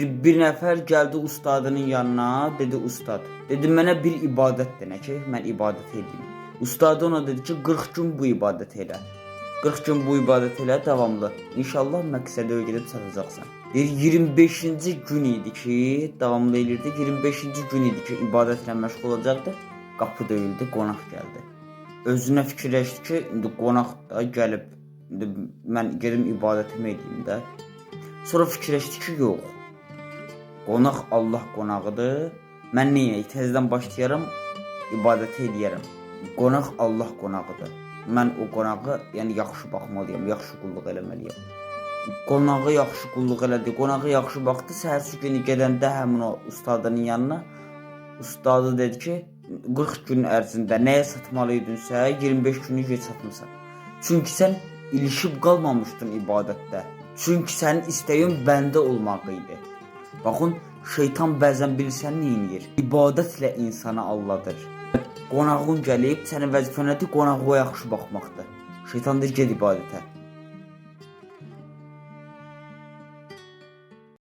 Bir nəfər gəldi ustadının yanına, dedi ustad, dedi mənə bir ibadət denə ki, mən ibadət edeyim. Ustad ona dedi ki, 40 gün bu ibadət elə. 40 gün bu ibadət elə davamlı. İnşallah məqsədə gedib çatacaqsan. 25-ci gün idi ki, davamlı elirdi. 25-ci gün idi ki, ibadətlə məşğul olacaqdı. Qapı döyüldü, qonaq gəldi. Özünə fikirləşdi ki, indi qonaq da gəlib, indi mən gedim ibadətimi edeyim də. Sonra fikirləşdi ki, yox. Qonaq Allah qonağıdır. Mən niyə təzədən başlayaram, ibadət edərəm. Qonaq Allah qonağıdır. Mən o qonağa, yəni yaxşı baxmalıyam, yaxşı qulluq eləməliyəm. Qonağı yaxşı qulluq elədi, qonağı yaxşı baxdı. Səhərsi günü gedəndə həmin o ustadının yanına, ustadı dedi ki, 40 gün ərzində nəyə satmalıydınsə, 25 günü geç satmısan. Çünki sən ilişib qalmamışdın ibadətdə. Çünki sənin istəyin bəndə olmaq idi. Baxın, şeytan bəzən bilirsən nə edir? İbadətlə insanı alladır. Qonağın gəlib, sənin vəzifən nədir? Qonağa yaxşı baxmaqdır. Şeytan deyir, ged ibadətə.